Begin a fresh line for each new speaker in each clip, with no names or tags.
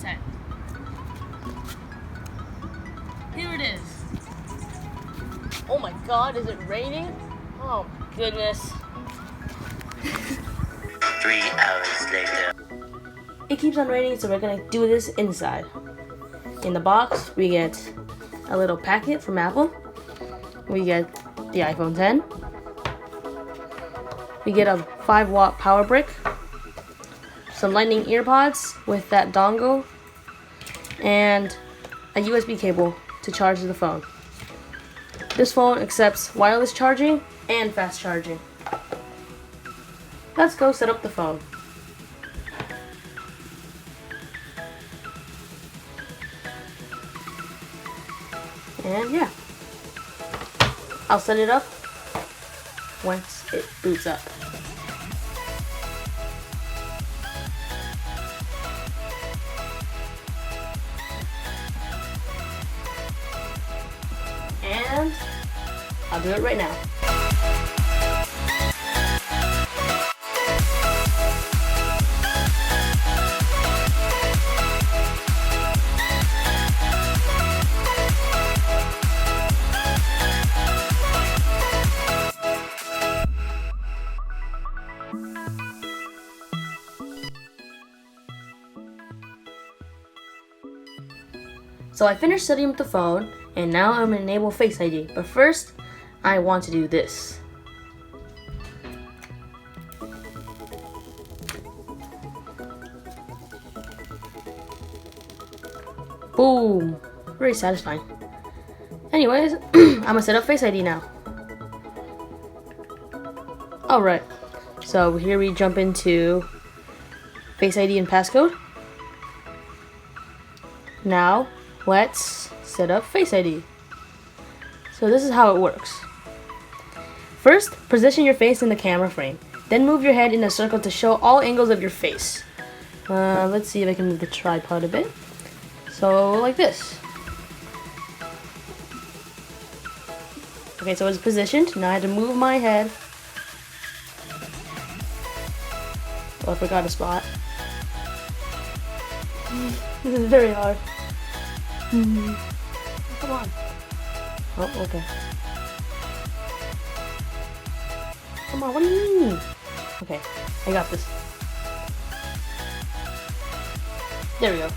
10. Here it is. Oh my god, is it raining? Oh my goodness.
3 hours later.
It keeps on raining, so we're gonna do this inside. In the box, we get a little packet from Apple. We get the iPhone 10. We get a 5-watt power brick. Some lightning earpods with that dongle. And a USB cable to charge the phone. This phone accepts wireless charging and fast charging. Let's go set up the phone. And yeah, I'll set it up once it boots up. And I'll do it right now. So I finished setting up the phone, and now I'm going to enable Face ID. But first, I want to do this. Boom! Very satisfying. Anyways, I'm going to set up Face ID now. Alright, so here we jump into Face ID and passcode. Now, let's set up Face ID. So this is how it works. First, position your face in the camera frame. Then move your head in a circle to show all angles of your face. Let's see if I can move the tripod a bit. So, like this. Okay, so it's positioned. Now I have to move my head. Oh, I forgot a spot. This is very hard. Come on. Oh, okay. Come on, what do you mean? Okay, I got this. There we go.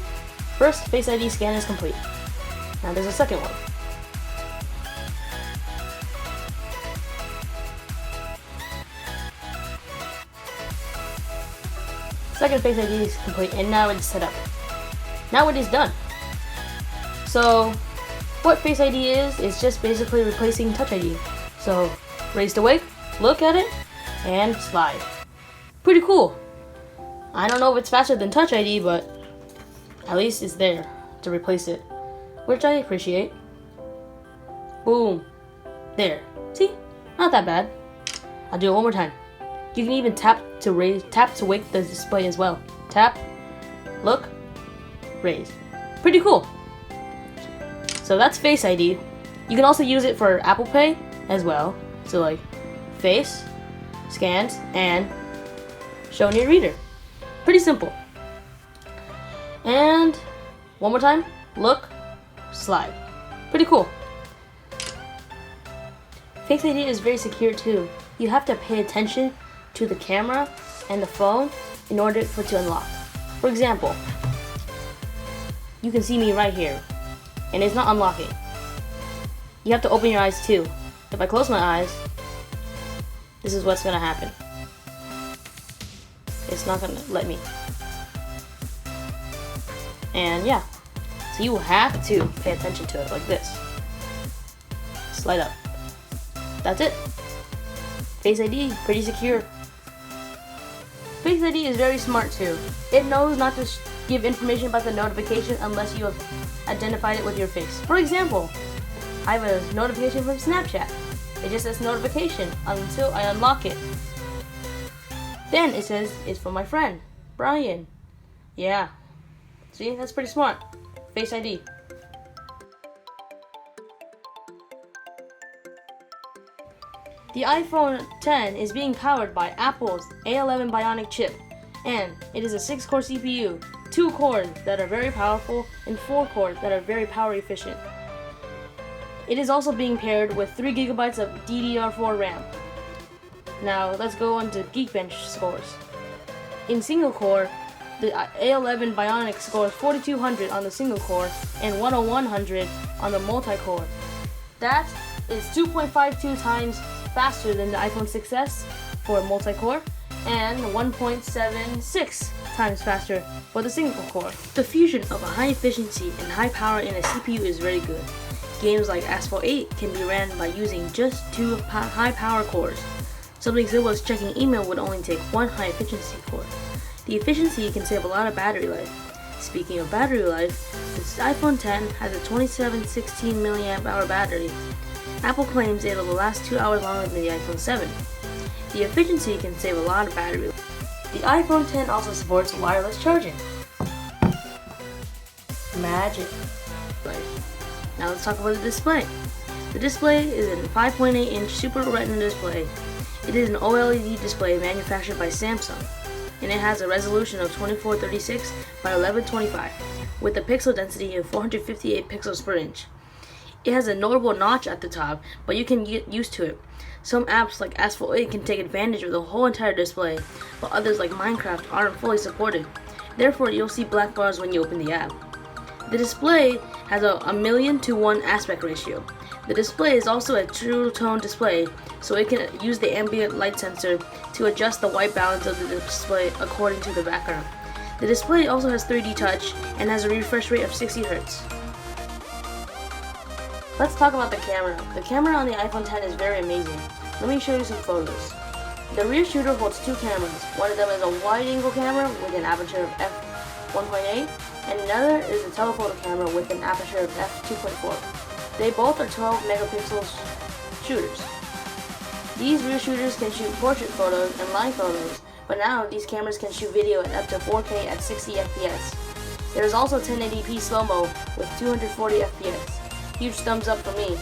First Face ID scan is complete. Now there's a second one. Second Face ID is complete, and now it's set up. Now it is done. So, what Face ID is just basically replacing Touch ID. So, raise to wake, look at it, and slide. Pretty cool. I don't know if it's faster than Touch ID, but at least it's there to replace it, which I appreciate. Boom. There. See? Not that bad. I'll do it one more time. You can even tap to wake the display as well. Tap, look, raise. Pretty cool. So that's Face ID. You can also use it for Apple Pay as well. So like face, scans, and show in your reader. Pretty simple. And one more time, look, slide. Pretty cool. Face ID is very secure too. You have to pay attention to the camera and the phone in order for it to unlock. For example, you can see me right here, and it's not unlocking. You have to open your eyes too. If I close my eyes, this is what's gonna happen. It's not gonna let me. And yeah, so you have to pay attention to it like this. Slide up. That's it. Face ID, pretty secure. Face ID is very smart too. It knows not to give information about the notification unless you have identified it with your face. For example, I have a notification from Snapchat. It just says notification until I unlock it. Then it says it's from my friend, Brian. Yeah. See, that's pretty smart. Face ID. The iPhone 10 is being powered by Apple's A11 Bionic chip, and it is a 6-core CPU, 2 cores that are very powerful and 4 cores that are very power efficient. It is also being paired with 3 GB of DDR4 RAM. Now let's go on to Geekbench scores. In single core, the A11 Bionic scores 4200 on the single core and 10100 on the multi-core. That is 2.52 times faster than the iPhone 6s for multi-core and 1.76 times faster for the single core. The fusion of a high efficiency and high power in a CPU is very good. Games like Asphalt 8 can be ran by using just 2 high power cores. Something simple as checking email would only take 1 high efficiency core. The efficiency can save a lot of battery life. Speaking of battery life, this iPhone X has a 2716 mAh battery. Apple claims it will last 2 hours longer than the iPhone 7. The efficiency can save a lot of battery life. The iPhone X also supports wireless charging. Magic. Now let's talk about the display. The display is a 5.8-inch Super Retina display. It is an OLED display manufactured by Samsung, and it has a resolution of 2436 by 1125 with a pixel density of 458 pixels per inch. It has a notable notch at the top, but you can get used to it. Some apps like Asphalt 8 can take advantage of the whole entire display, but others like Minecraft aren't fully supported. Therefore, you'll see black bars when you open the app. The display has a 1,000,000:1 aspect ratio. The display is also a true tone display, so it can use the ambient light sensor to adjust the white balance of the display according to the background. The display also has 3D touch and has a refresh rate of 60 Hz. Let's talk about the camera. The camera on the iPhone X is very amazing. Let me show you some photos. The rear shooter holds 2 cameras. One of them is a wide-angle camera with an aperture of f1.8, and another is a telephoto camera with an aperture of f2.4. They both are 12 megapixel shooters. These rear shooters can shoot portrait photos and line photos, but now these cameras can shoot video at up to 4K at 60 FPS. There is also 1080p slow-mo with 240 FPS. Huge thumbs up for me.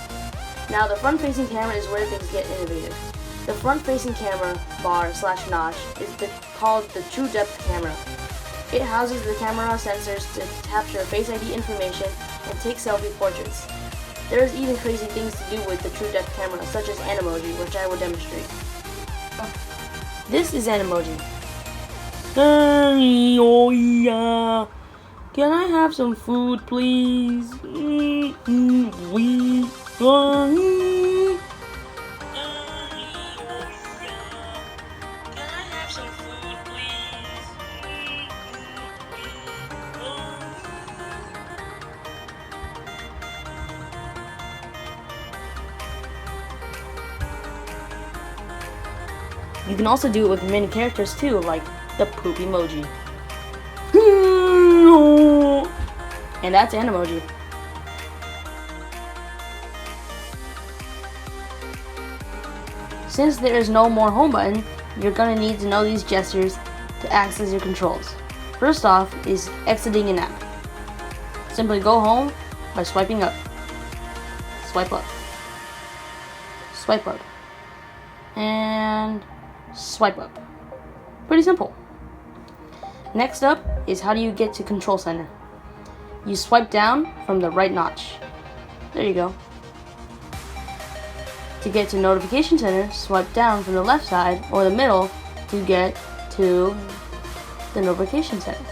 Now the front-facing camera is where things get innovative. The front-facing camera bar/notch is called the True Depth camera. It houses the camera sensors to capture Face ID information and take selfie portraits. There is even crazy things to do with the True Depth camera, such as Animoji, which I will demonstrate. This is Animoji. Oh yeah. Can I have some food, please? You can also do it with many characters too, like the poop emoji. And that's Animoji. Since there is no more home button, you're gonna need to know these gestures to access your controls. First off is exiting an app. Simply go home by swiping up. Swipe up. Swipe up. And swipe up. Pretty simple. Next up is how do you get to Control Center. You swipe down from the right notch. There you go. To get to Notification Center, swipe down from the left side or the middle to get to the Notification Center.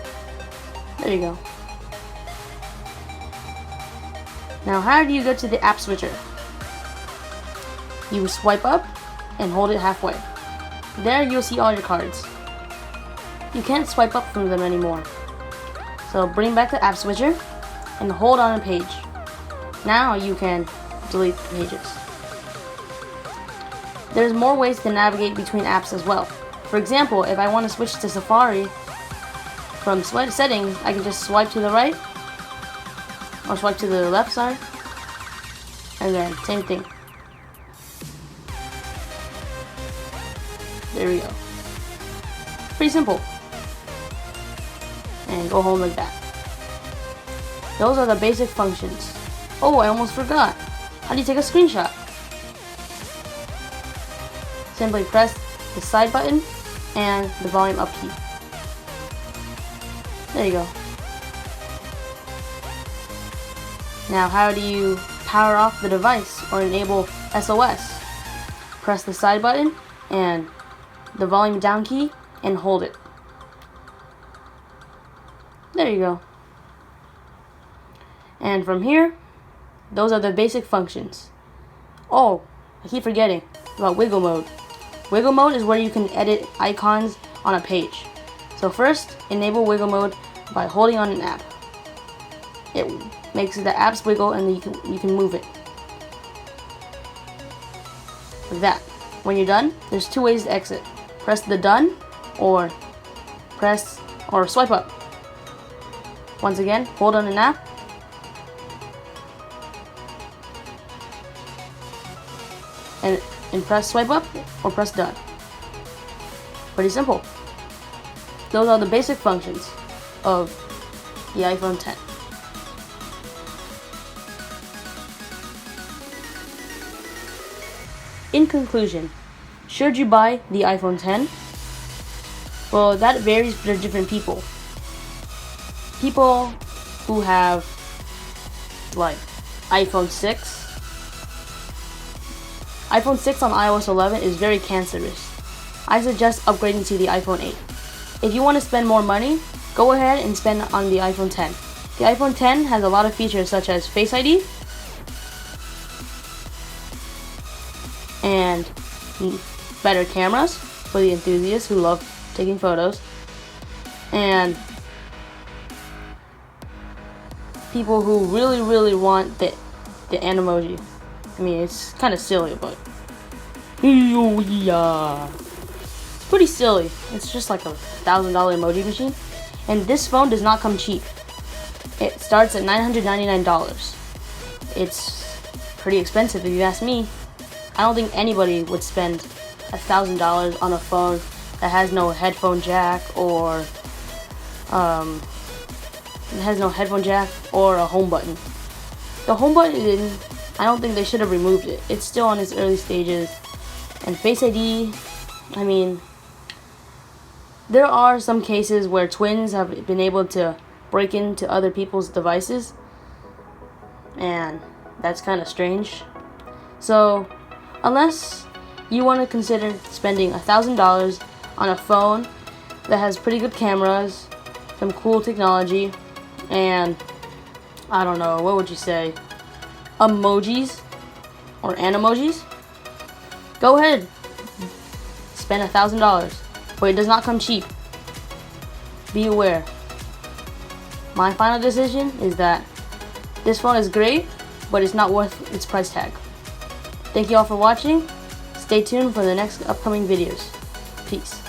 There you go. Now how do you go to the App Switcher? You swipe up and hold it halfway. There you'll see all your cards. You can't swipe up from them anymore. So bring back the App Switcher and hold on a page. Now you can delete the pages. There's more ways to navigate between apps as well. For example, if I want to switch to Safari from settings, I can just swipe to the right or swipe to the left side, and then same thing. There we go. Pretty simple. And go home like that. Those are the basic functions. Oh, I almost forgot. How do you take a screenshot? Simply press the side button and the volume up key. There you go. Now, how do you power off the device or enable SOS? Press the side button and the volume down key and hold it. There you go. And from here, those are the basic functions. Oh, I keep forgetting about wiggle mode. Wiggle mode is where you can edit icons on a page. So first, enable wiggle mode by holding on an app. It makes the apps wiggle and you can move it. Like that. When you're done, there's two ways to exit. Press the done or swipe up. Once again, hold on an app. And press swipe up or press done. Pretty simple. Those are the basic functions of the iPhone X. In conclusion, should you buy the iPhone X? Well, that varies for different people. People who have like iPhone 6. iPhone 6 on iOS 11 is very cancerous. I suggest upgrading to the iPhone 8. If you want to spend more money, go ahead and spend on the iPhone X. The iPhone X has a lot of features such as Face ID and better cameras for the enthusiasts who love taking photos, and people who really want the Animoji. I mean, it's kind of silly, but it's pretty silly. It's just like a $1,000 emoji machine, and this phone does not come cheap. It starts at $999. It's pretty expensive if you ask me. I don't think anybody would spend $1,000 on a phone that has no headphone jack or a home button. The home button, I don't think they should have removed it. It's still on its early stages. And Face ID, I mean, there are some cases where twins have been able to break into other people's devices, and that's kind of strange. So, unless you want to consider spending $1,000 on a phone that has pretty good cameras, some cool technology, and I don't know, what would you say, emojis or animojis, go ahead, spend $1,000, but it does not come cheap. Be aware. My final decision is that this phone is great, but it's not worth its price tag. Thank you all for watching. Stay tuned for the next upcoming videos. Peace.